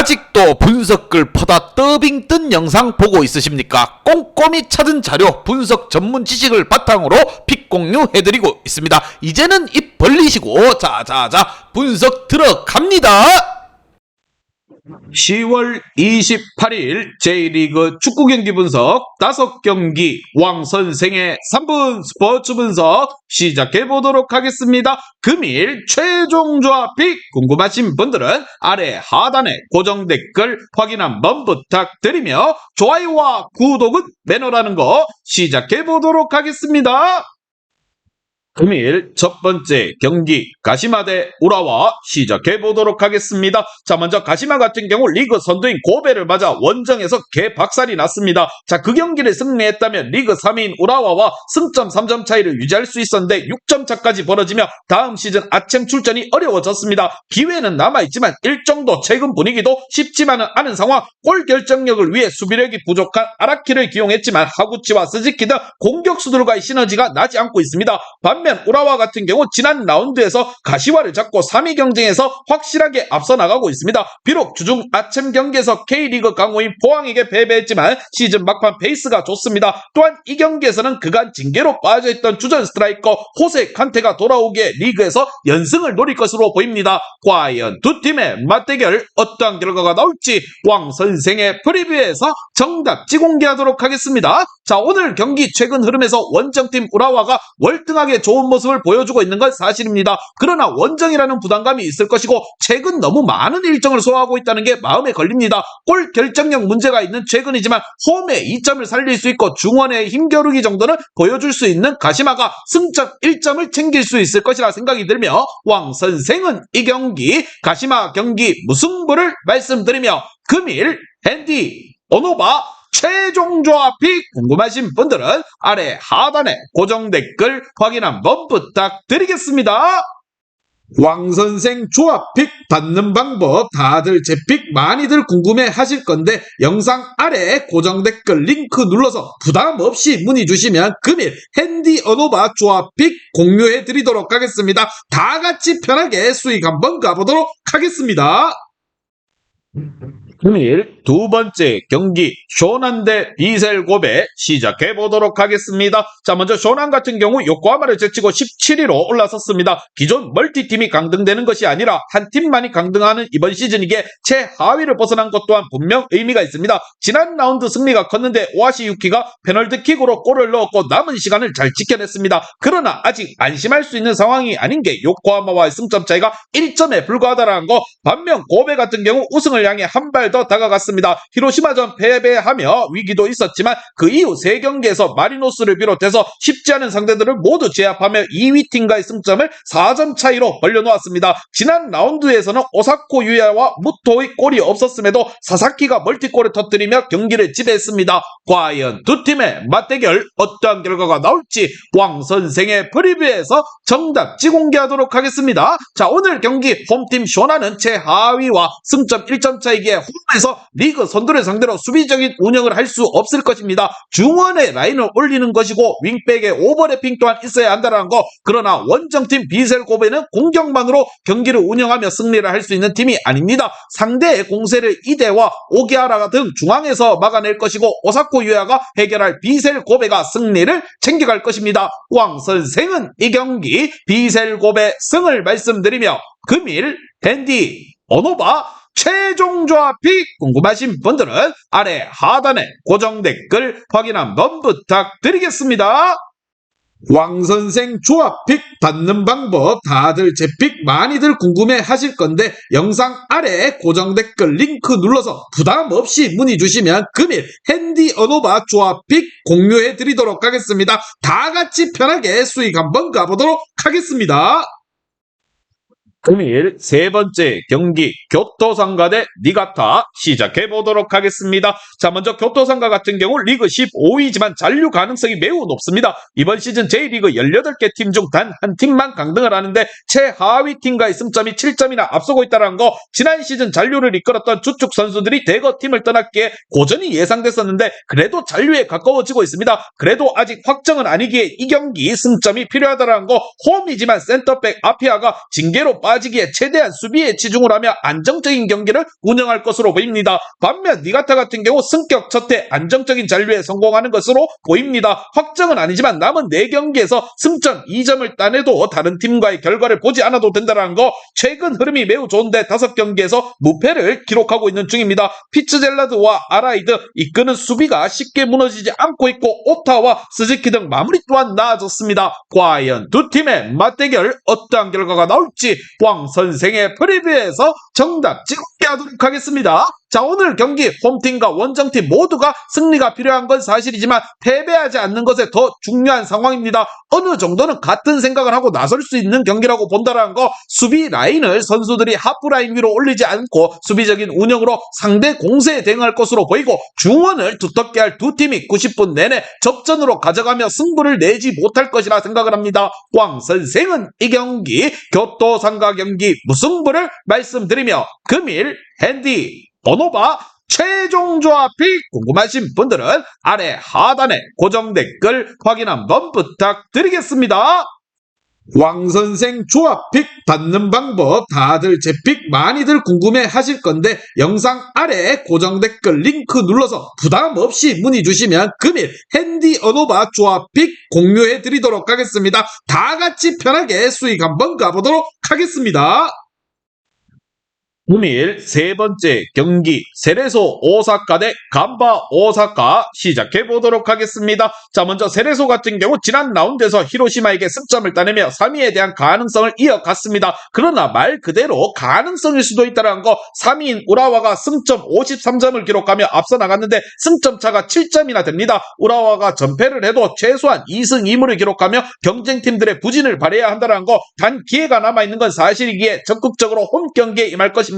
아직도 분석글 퍼다 더빙 뜬 영상 보고 있으십니까? 꼼꼼히 찾은 자료, 분석 전문 지식을 바탕으로 픽 공유해드리고 있습니다. 이제는 입 벌리시고 자자자 분석 들어갑니다. 10월 28일 J리그 축구 경기 분석 5경기 왕선생의 3분 스포츠 분석 시작해보도록 하겠습니다. 금일 최종 조합 픽 궁금하신 분들은 아래 하단에 고정 댓글 확인 한번 부탁드리며 좋아요와 구독은 매너라는 거 시작해보도록 하겠습니다. 금일 첫 번째 경기 가시마 대 우라와 시작해보도록 하겠습니다. 자, 먼저 가시마 같은 경우 리그 선두인 고베를 맞아 원정에서 개박살이 났습니다. 자, 그 경기를 승리했다면 리그 3위인 우라와와 승점 3점 차이를 유지할 수 있었는데 6점 차까지 벌어지며 다음 시즌 아챔 출전이 어려워졌습니다. 기회는 남아있지만 일정도 최근 분위기도 쉽지만은 않은 상황. 골 결정력을 위해 수비력이 부족한 아라키를 기용했지만 하구치와 스즈키 등 공격수들과의 시너지가 나지 않고 있습니다. 반면 우라와 같은 경우 지난 라운드에서 가시와를 잡고 3위 경쟁에서 확실하게 앞서 나가고 있습니다. 비록 주중 아챔 경기에서 K리그 강호인 포항에게 패배했지만 시즌 막판 페이스가 좋습니다. 또한 이 경기에서는 그간 징계로 빠져있던 주전 스트라이커 호세 칸테가 돌아오기에 리그에서 연승을 노릴 것으로 보입니다. 과연 두 팀의 맞대결 어떠한 결과가 나올지 왕 선생의 프리뷰에서 정답지 공개하도록 하겠습니다. 자, 오늘 경기 최근 흐름에서 원정팀 우라와가 월등하게 좋은 모습을 보여주고 있는 건 사실입니다. 그러나 원정이라는 부담감이 있을 것이고 최근 너무 많은 일정을 소화하고 있다는 게 마음에 걸립니다. 골 결정력 문제가 있는 최근이지만 홈에 2점을 살릴 수 있고 중원의 힘겨루기 정도는 보여줄 수 있는 가시마가 승점 1점을 챙길 수 있을 것이라 생각이 들며 왕 선생은 이 경기 가시마 경기 무승부를 말씀드리며 금일 핸디 오노바 최종 조합 픽 궁금하신 분들은 아래 하단에 고정 댓글 확인 한번 부탁드리겠습니다. 왕선생 조합 픽 받는 방법 다들 제 픽 많이들 궁금해 하실 건데 영상 아래 고정 댓글 링크 눌러서 부담 없이 문의 주시면 금일 핸디 어노바 조합 픽 공유해 드리도록 하겠습니다. 다 같이 편하게 수익 한번 가보도록 하겠습니다. 금일 두 번째 경기 쇼난 대 비셀 고베 시작해보도록 하겠습니다. 자, 먼저 쇼난 같은 경우 요코하마를 제치고 17위로 올라섰습니다. 기존 멀티팀이 강등되는 것이 아니라 한 팀만이 강등하는 이번 시즌이기에 최하위를 벗어난 것 또한 분명 의미가 있습니다. 지난 라운드 승리가 컸는데 오하시 유키가 페널티킥으로 골을 넣었고 남은 시간을 잘 지켜냈습니다. 그러나 아직 안심할 수 있는 상황이 아닌 게 요코하마와의 승점 차이가 1점에 불과하다는 거. 반면 고베 같은 경우 우승을 향해 한 발 더 다가갔습니다. 히로시마전 패배하며 위기도 있었지만 그 이후 3경기에서 마리노스를 비롯해서 쉽지 않은 상대들을 모두 제압하며 2위 팀과의 승점을 4점 차이로 벌려놓았습니다. 지난 라운드에서는 오사코 유야와 무토의 골이 없었음에도 사사키가 멀티골을 터뜨리며 경기를 지배했습니다. 과연 두 팀의 맞대결 어떠한 결과가 나올지 왕 선생의 프리뷰에서 정답지 공개하도록 하겠습니다. 자, 오늘 경기 홈팀 쇼나는 최하위와 승점 1점 차이기에 홈에서 리그 선두를 상대로 수비적인 운영을 할 수 없을 것입니다. 중원에 라인을 올리는 것이고 윙백의 오버래핑 또한 있어야 한다는 거. 그러나 원정팀 비셀 고베는 공격만으로 경기를 운영하며 승리를 할 수 있는 팀이 아닙니다. 상대의 공세를 이대와 오기하라 등 중앙에서 막아낼 것이고 오사코 유야가 해결할 비셀 고베가 승리를 챙겨갈 것입니다. 왕 선생은 이 경기 비셀 고베 승을 말씀드리며 금일 핸디 오노바 최종 조합 픽 궁금하신 분들은 아래 하단에 고정 댓글 확인 한번 부탁드리겠습니다. 왕선생 조합 픽 받는 방법 다들 제 픽 많이들 궁금해 하실 건데 영상 아래 고정 댓글 링크 눌러서 부담 없이 문의 주시면 금일 핸디 어노바 조합 픽 공유해 드리도록 하겠습니다. 다 같이 편하게 수익 한번 가보도록 하겠습니다. 금일 세 번째 경기 교토상가 대 니가타 시작해보도록 하겠습니다. 자, 먼저 교토상가 같은 경우 리그 15위지만 잔류 가능성이 매우 높습니다. 이번 시즌 J리그 18개 팀 중 단 한 팀만 강등을 하는데 최하위 팀과의 승점이 7점이나 앞서고 있다는 거. 지난 시즌 잔류를 이끌었던 주축 선수들이 대거 팀을 떠났기에 고전이 예상됐었는데 그래도 잔류에 가까워지고 있습니다. 그래도 아직 확정은 아니기에 이 경기 승점이 필요하다는 거. 홈이지만 센터백 아피아가 징계로 빠져 빠지기에 최대한 수비에 치중을 하며 안정적인 경기를 운영할 것으로 보입니다. 반면 니가타 같은 경우 승격 첫해 안정적인 잔류에 성공하는 것으로 보입니다. 확정은 아니지만 남은 4경기에서 승점 2점을 따내도 다른 팀과의 결과를 보지 않아도 된다는 거, 최근 흐름이 매우 좋은데 5경기에서 무패를 기록하고 있는 중입니다. 피츠젤라드와 아라이드 이끄는 수비가 쉽게 무너지지 않고 있고 오타와 스즈키 등 마무리 또한 나아졌습니다. 과연 두 팀의 맞대결 어떠한 결과가 나올지 왕 선생의 프리뷰에서 정답 찍게 하도록 하겠습니다. 자, 오늘 경기 홈팀과 원정팀 모두가 승리가 필요한 건 사실이지만 패배하지 않는 것에 더 중요한 상황입니다. 어느 정도는 같은 생각을 하고 나설 수 있는 경기라고 본다는 거, 수비 라인을 선수들이 하프라인 위로 올리지 않고 수비적인 운영으로 상대 공세에 대응할 것으로 보이고, 중원을 두텁게 할 두 팀이 90분 내내 접전으로 가져가며 승부를 내지 못할 것이라 생각을 합니다. 왕 선생은 이 경기 교토상가 경기 무승부를 말씀드리며 금일 핸디 번호바 최종 조합이 궁금하신 분들은 아래 하단에 고정 댓글 확인 한번 부탁드리겠습니다. 왕선생 조합픽 받는 방법 다들 제 픽 많이들 궁금해 하실 건데, 영상 아래 고정 댓글 링크 눌러서 부담 없이 문의 주시면 금일 핸디 언어바 조합픽 공유해 드리도록 하겠습니다. 다 같이 편하게 수익 한번 가보도록 하겠습니다. 금일 세 번째 경기 세레소 오사카 대 간바 오사카 시작해 보도록 하겠습니다. 자, 먼저 세레소 같은 경우 지난 라운드에서 히로시마에게 승점을 따내며 3위에 대한 가능성을 이어갔습니다. 그러나 말 그대로 가능성일 수도 있다는 거, 3위인 우라와가 승점 53점을 기록하며 앞서 나갔는데 승점 차가 7점이나 됩니다. 우라와가 전패를 해도 최소한 2승 2무를 기록하며 경쟁팀들의 부진을 발휘해야 한다는 거, 단 기회가 남아있는 건 사실이기에 적극적으로 홈 경기에 임할 것입니다.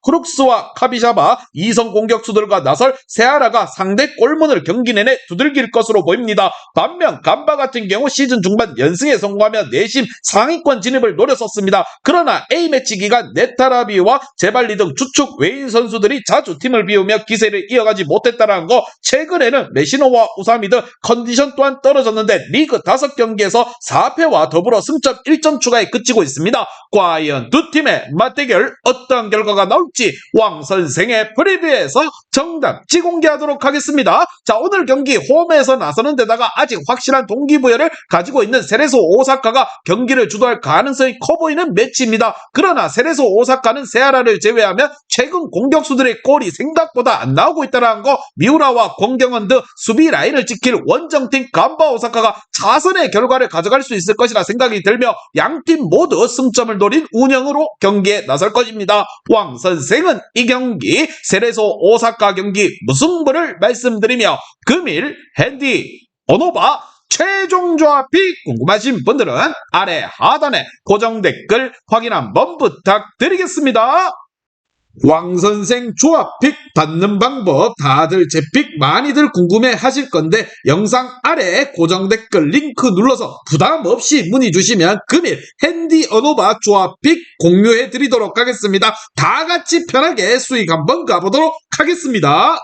크룩스와 카비샤바 2성 공격수들과 나설 세아라가 상대 골문을 경기 내내 두들길 것으로 보입니다. 반면 간바 같은 경우 시즌 중반 연승에 성공하며 내심 상위권 진입을 노렸었습니다. 그러나 A매치 기간 네타라비와 제발리 등 주축 외인 선수들이 자주 팀을 비우며 기세를 이어가지 못했다는 거, 최근에는 메시노와 우사미 등 컨디션 또한 떨어졌는데 리그 5경기에서 4패와 더불어 승점 1점 추가에 그치고 있습니다. 과연 두 팀의 맞대결 어떤 결과가 나올지 왕 선생의 프리뷰에서 정답지 공개하도록 하겠습니다. 자, 오늘 경기 홈에서 나서는 데다가 아직 확실한 동기부여를 가지고 있는 세레소 오사카가 경기를 주도할 가능성이 커 보이는 매치입니다. 그러나 세레소 오사카는 세아라를 제외하면 최근 공격수들의 골이 생각보다 안 나오고 있다는 거, 미우라와 권경원 등 수비 라인을 지킬 원정팀 간바 오사카가 자선의 결과를 가져갈 수 있을 것이라 생각이 들며 양팀 모두 승점을 노린 운영으로 경기에 나설 것입니다. 왕 선생은 이 경기 세레소 오사카 경기 무승부를 말씀드리며 금일 핸디 번호바 최종 조합이 궁금하신 분들은 아래 하단에 고정 댓글 확인 한번 부탁드리겠습니다. 왕선생 조합픽 받는 방법 다들 제 픽 많이들 궁금해 하실 건데, 영상 아래 고정 댓글 링크 눌러서 부담 없이 문의 주시면 금일 핸디 언어바 조합픽 공유해 드리도록 하겠습니다. 다 같이 편하게 수익 한번 가보도록 하겠습니다.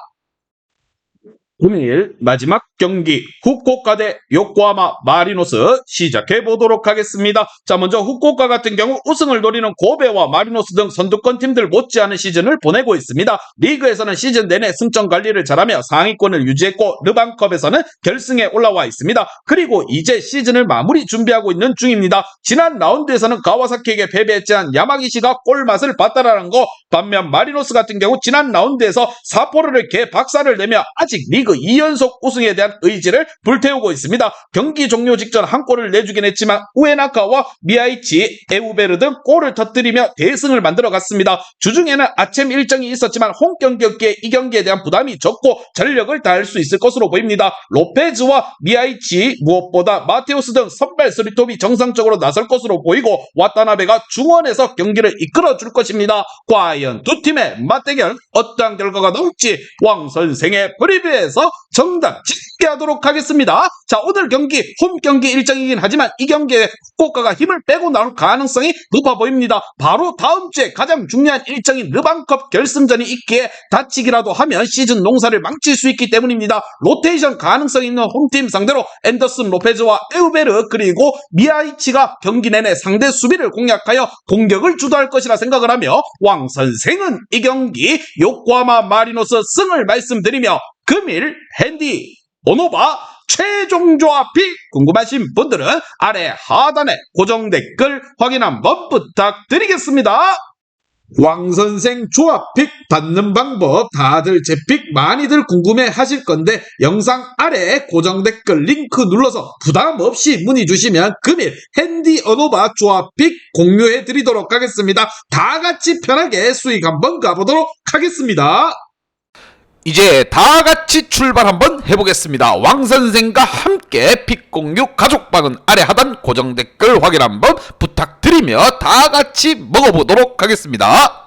금일 마지막 경기 후쿠오카 대 요코하마 마리노스 시작해 보도록 하겠습니다. 자, 먼저 후쿠오카 같은 경우 우승을 노리는 고베와 마리노스 등 선두권 팀들 못지않은 시즌을 보내고 있습니다. 리그에서는 시즌 내내 승점 관리를 잘하며 상위권을 유지했고 르방컵에서는 결승에 올라와 있습니다. 그리고 이제 시즌을 마무리 준비하고 있는 중입니다. 지난 라운드에서는 가와사키에게 패배했지만 야마기시가 골맛을 봤다라는 거, 반면 마리노스 같은 경우 지난 라운드에서 사포로를 개박살을 내며 아직 리그 2연속 우승에 대한 의지를 불태우고 있습니다. 경기 종료 직전 한 골을 내주긴 했지만 우에나카와 미야이치, 에우베르 등 골을 터뜨리며 대승을 만들어갔습니다. 주중에는 아침 일정이 있었지만 홈 경기였기에 이 경기에 대한 부담이 적고 전력을 다할 수 있을 것으로 보입니다. 로페즈와 미야이치, 무엇보다 마테우스 등 선발 스리톱이 정상적으로 나설 것으로 보이고 와타나베가 중원에서 경기를 이끌어줄 것입니다. 과연 두 팀의 맞대결 어떠한 결과가 나올지 왕 선생의 프리뷰에서 하면서 정답 집계하도록 하겠습니다. 자, 오늘 경기 홈 경기 일정이긴 하지만 이 경기에 후쿠오카가 힘을 빼고 나올 가능성이 높아 보입니다. 바로 다음 주에 가장 중요한 일정인 르반컵 결승전이 있기에 다치기라도 하면 시즌 농사를 망칠 수 있기 때문입니다. 로테이션 가능성 있는 홈팀 상대로 앤더슨 로페즈와 에우베르 그리고 미야이치가 경기 내내 상대 수비를 공략하여 공격을 주도할 것이라 생각을 하며 왕 선생은 이 경기 요코하마 마리노스 승을 말씀드리며 금일 핸디 오노바 최종 조합이 궁금하신 분들은 아래 하단에 고정 댓글 확인 한번 부탁드리겠습니다. 왕선생 조합픽 받는 방법 다들 제 픽 많이들 궁금해 하실 건데 영상 아래 고정 댓글 링크 눌러서 부담 없이 문의 주시면 금일 핸디 어노바 조합픽 공유해 드리도록 하겠습니다. 다 같이 편하게 수익 한번 가보도록 하겠습니다. 이제 다 같이 출발 한번 해보겠습니다. 왕선생과 함께 픽 공유 가족방은 아래 하단 고정 댓글 확인 한번 부탁드리며 다 같이 먹어보도록 하겠습니다.